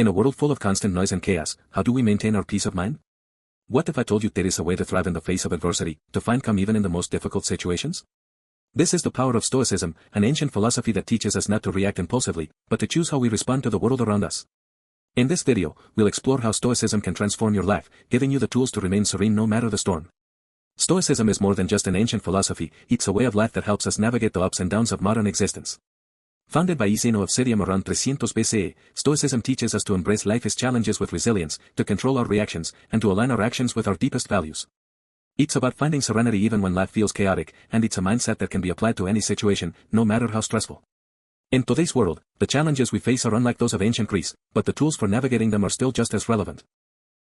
In a world full of constant noise and chaos, how do we maintain our peace of mind? What if I told you there is a way to thrive in the face of adversity, to find calm even in the most difficult situations? This is the power of Stoicism, an ancient philosophy that teaches us not to react impulsively, but to choose how we respond to the world around us. In this video, we'll explore how Stoicism can transform your life, giving you the tools to remain serene no matter the storm. Stoicism is more than just an ancient philosophy, it's a way of life that helps us navigate the ups and downs of modern existence. Founded by Zeno of Citium around 300 BCE, Stoicism teaches us to embrace life's challenges with resilience, to control our reactions, and to align our actions with our deepest values. It's about finding serenity even when life feels chaotic, and it's a mindset that can be applied to any situation, no matter how stressful. In today's world, the challenges we face are unlike those of ancient Greece, but the tools for navigating them are still just as relevant.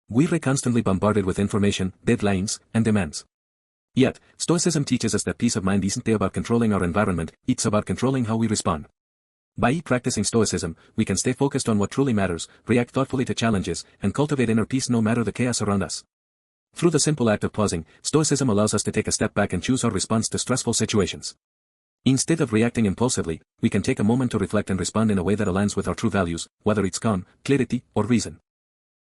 We're constantly bombarded with information, deadlines, and demands. Yet, Stoicism teaches us that peace of mind isn't about controlling our environment, it's about controlling how we respond. By practicing Stoicism, we can stay focused on what truly matters, react thoughtfully to challenges, and cultivate inner peace no matter the chaos around us. Through the simple act of pausing, Stoicism allows us to take a step back and choose our response to stressful situations. Instead of reacting impulsively, we can take a moment to reflect and respond in a way that aligns with our true values, whether it's calm, clarity, or reason.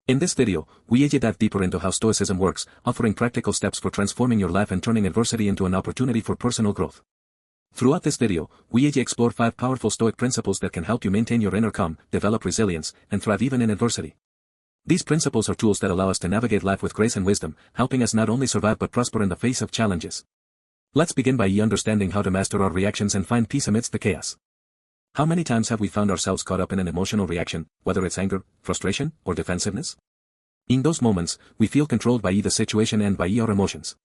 In this video, we dive deeper into how Stoicism works, offering practical steps for transforming your life and turning adversity into an opportunity for personal growth. Throughout this video, we explore 5 powerful Stoic principles that can help you maintain your inner calm, develop resilience, and thrive even in adversity. These principles are tools that allow us to navigate life with grace and wisdom, helping us not only survive but prosper in the face of challenges. Let's begin by understanding how to master our reactions and find peace amidst the chaos. How many times have we found ourselves caught up in an emotional reaction, whether it's anger, frustration, or defensiveness? In those moments, we feel controlled by the situation and by our emotions.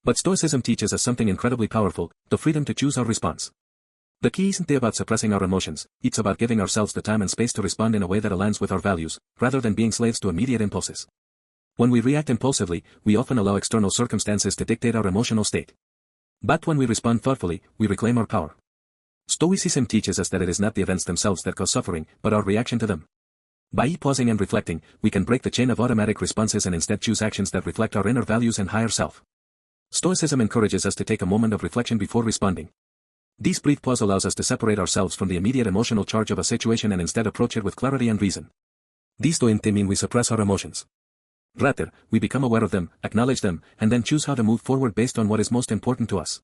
But Stoicism teaches us something incredibly powerful, the freedom to choose our response. The key isn't about suppressing our emotions, it's about giving ourselves the time and space to respond in a way that aligns with our values, rather than being slaves to immediate impulses. When we react impulsively, we often allow external circumstances to dictate our emotional state. But when we respond thoughtfully, we reclaim our power. Stoicism teaches us that it is not the events themselves that cause suffering, but our reaction to them. By pausing and reflecting, we can break the chain of automatic responses and instead choose actions that reflect our inner values and higher self. Stoicism encourages us to take a moment of reflection before responding. This brief pause allows us to separate ourselves from the immediate emotional charge of a situation and instead approach it with clarity and reason. This doesn't mean we suppress our emotions. Rather, we become aware of them, acknowledge them, and then choose how to move forward based on what is most important to us.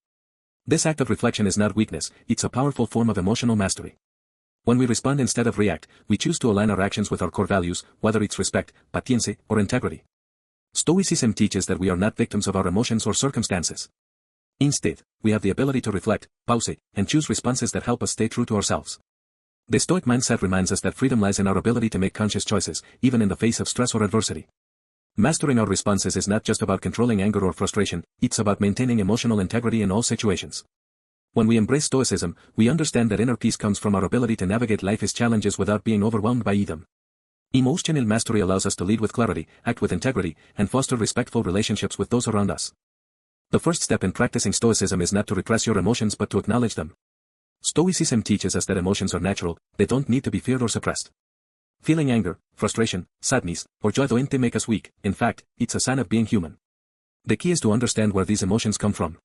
This act of reflection is not weakness, it's a powerful form of emotional mastery. When we respond instead of react, we choose to align our actions with our core values, whether it's respect, patience, or integrity. Stoicism teaches that we are not victims of our emotions or circumstances. Instead, we have the ability to reflect, pause, and choose responses that help us stay true to ourselves. The Stoic mindset reminds us that freedom lies in our ability to make conscious choices, even in the face of stress or adversity. Mastering our responses is not just about controlling anger or frustration, it's about maintaining emotional integrity in all situations. When we embrace Stoicism, we understand that inner peace comes from our ability to navigate life's challenges without being overwhelmed by them. Emotional mastery allows us to lead with clarity, act with integrity, and foster respectful relationships with those around us. The first step in practicing Stoicism is not to repress your emotions but to acknowledge them. Stoicism teaches us that emotions are natural, they don't need to be feared or suppressed. Feeling anger, frustration, sadness, or joy don't make us weak, in fact, it's a sign of being human. The key is to understand where these emotions come from.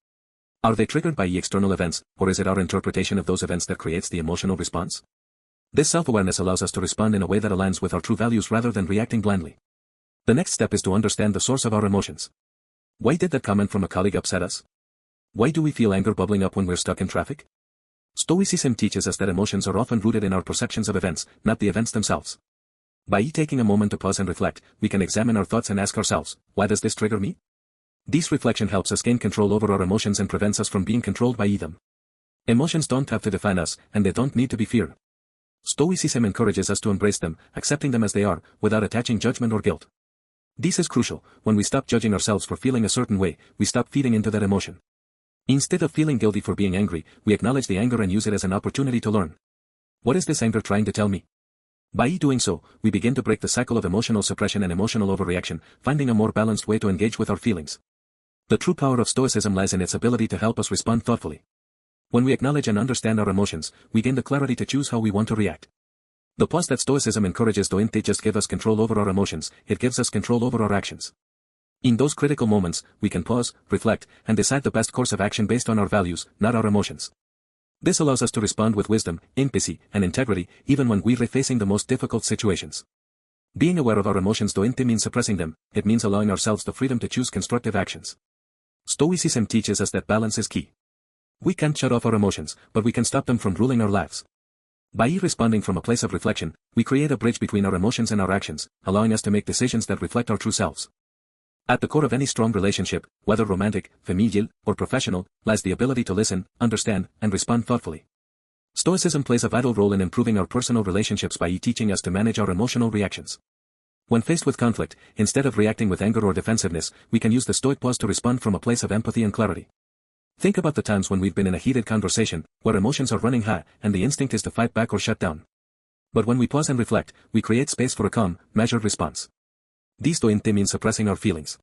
Are they triggered by external events, or is it our interpretation of those events that creates the emotional response? This self-awareness allows us to respond in a way that aligns with our true values rather than reacting blindly. The next step is to understand the source of our emotions. Why did that comment from a colleague upset us? Why do we feel anger bubbling up when we're stuck in traffic? Stoicism teaches us that emotions are often rooted in our perceptions of events, not the events themselves. By taking a moment to pause and reflect, we can examine our thoughts and ask ourselves, why does this trigger me? This reflection helps us gain control over our emotions and prevents us from being controlled by them. Emotions don't have to define us, and they don't need to be feared. Stoicism encourages us to embrace them, accepting them as they are, without attaching judgment or guilt. This is crucial. When we stop judging ourselves for feeling a certain way, we stop feeding into that emotion. Instead of feeling guilty for being angry, we acknowledge the anger and use it as an opportunity to learn. What is this anger trying to tell me? By doing so, we begin to break the cycle of emotional suppression and emotional overreaction, finding a more balanced way to engage with our feelings. The true power of Stoicism lies in its ability to help us respond thoughtfully. When we acknowledge and understand our emotions, we gain the clarity to choose how we want to react. The pause that Stoicism encourages don't just give us control over our emotions, it gives us control over our actions. In those critical moments, we can pause, reflect, and decide the best course of action based on our values, not our emotions. This allows us to respond with wisdom, empathy, and integrity, even when we're facing the most difficult situations. Being aware of our emotions don't mean suppressing them, it means allowing ourselves the freedom to choose constructive actions. Stoicism teaches us that balance is key. We can't shut off our emotions, but we can stop them from ruling our lives. By responding from a place of reflection, we create a bridge between our emotions and our actions, allowing us to make decisions that reflect our true selves. At the core of any strong relationship, whether romantic, familial, or professional, lies the ability to listen, understand, and respond thoughtfully. Stoicism plays a vital role in improving our personal relationships by teaching us to manage our emotional reactions. When faced with conflict, instead of reacting with anger or defensiveness, we can use the Stoic pause to respond from a place of empathy and clarity. Think about the times when we've been in a heated conversation, where emotions are running high, and the instinct is to fight back or shut down. But when we pause and reflect, we create space for a calm, measured response. This don't mean suppressing our feelings.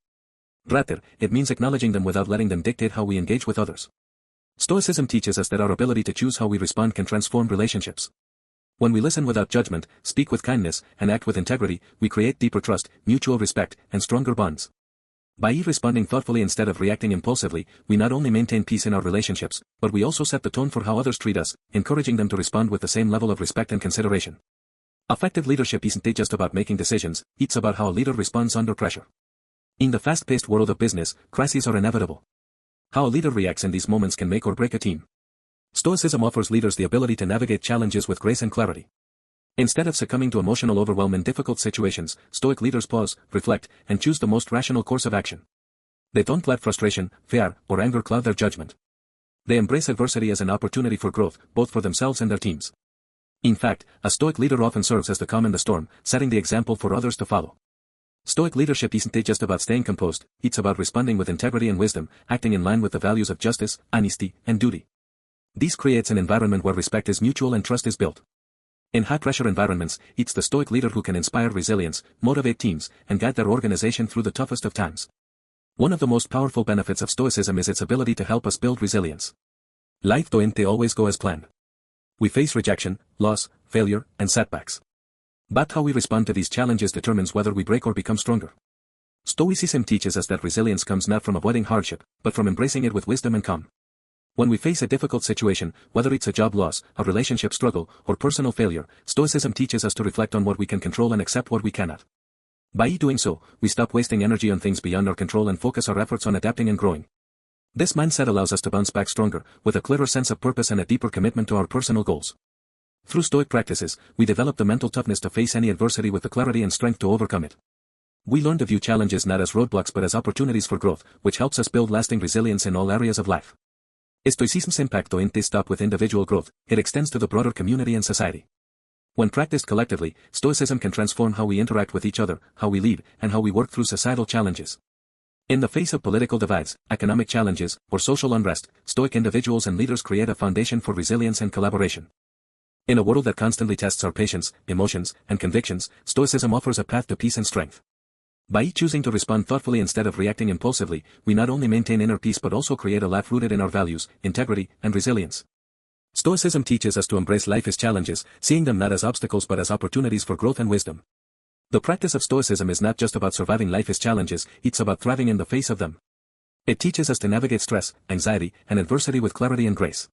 Rather, it means acknowledging them without letting them dictate how we engage with others. Stoicism teaches us that our ability to choose how we respond can transform relationships. When we listen without judgment, speak with kindness, and act with integrity, we create deeper trust, mutual respect, and stronger bonds. By responding thoughtfully instead of reacting impulsively, we not only maintain peace in our relationships, but we also set the tone for how others treat us, encouraging them to respond with the same level of respect and consideration. Effective leadership isn't just about making decisions, it's about how a leader responds under pressure. In the fast-paced world of business, crises are inevitable. How a leader reacts in these moments can make or break a team. Stoicism offers leaders the ability to navigate challenges with grace and clarity. Instead of succumbing to emotional overwhelm in difficult situations, Stoic leaders pause, reflect, and choose the most rational course of action. They don't let frustration, fear, or anger cloud their judgment. They embrace adversity as an opportunity for growth, both for themselves and their teams. In fact, a Stoic leader often serves as the calm in the storm, setting the example for others to follow. Stoic leadership isn't just about staying composed, it's about responding with integrity and wisdom, acting in line with the values of justice, honesty, and duty. This creates an environment where respect is mutual and trust is built. In high-pressure environments, it's the Stoic leader who can inspire resilience, motivate teams, and guide their organization through the toughest of times. One of the most powerful benefits of Stoicism is its ability to help us build resilience. Life don't always go as planned. We face rejection, loss, failure, and setbacks. But how we respond to these challenges determines whether we break or become stronger. Stoicism teaches us that resilience comes not from avoiding hardship, but from embracing it with wisdom and calm. When we face a difficult situation, whether it's a job loss, a relationship struggle, or personal failure, Stoicism teaches us to reflect on what we can control and accept what we cannot. By doing so, we stop wasting energy on things beyond our control and focus our efforts on adapting and growing. This mindset allows us to bounce back stronger, with a clearer sense of purpose and a deeper commitment to our personal goals. Through Stoic practices, we develop the mental toughness to face any adversity with the clarity and strength to overcome it. We learn to view challenges not as roadblocks but as opportunities for growth, which helps us build lasting resilience in all areas of life. Stoicism's impact don't stop with individual growth, it extends to the broader community and society. When practiced collectively, Stoicism can transform how we interact with each other, how we lead, and how we work through societal challenges. In the face of political divides, economic challenges, or social unrest, Stoic individuals and leaders create a foundation for resilience and collaboration. In a world that constantly tests our patience, emotions, and convictions, Stoicism offers a path to peace and strength. By choosing to respond thoughtfully instead of reacting impulsively, we not only maintain inner peace but also create a life rooted in our values, integrity, and resilience. Stoicism teaches us to embrace life's challenges, seeing them not as obstacles but as opportunities for growth and wisdom. The practice of Stoicism is not just about surviving life's challenges, it's about thriving in the face of them. It teaches us to navigate stress, anxiety, and adversity with clarity and grace.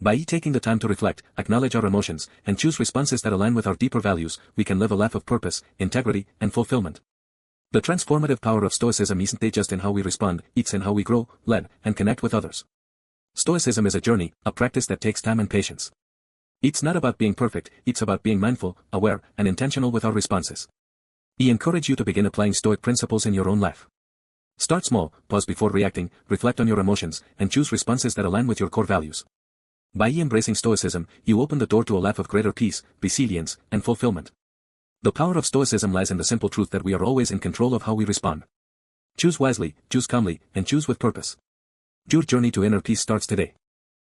By taking the time to reflect, acknowledge our emotions, and choose responses that align with our deeper values, we can live a life of purpose, integrity, and fulfillment. The transformative power of Stoicism isn't just in how we respond, it's in how we grow, learn, and connect with others. Stoicism is a journey, a practice that takes time and patience. It's not about being perfect, it's about being mindful, aware, and intentional with our responses. I encourage you to begin applying Stoic principles in your own life. Start small, pause before reacting, reflect on your emotions, and choose responses that align with your core values. By embracing Stoicism, you open the door to a life of greater peace, resilience, and fulfillment. The power of Stoicism lies in the simple truth that we are always in control of how we respond. Choose wisely, choose calmly, and choose with purpose. Your journey to inner peace starts today.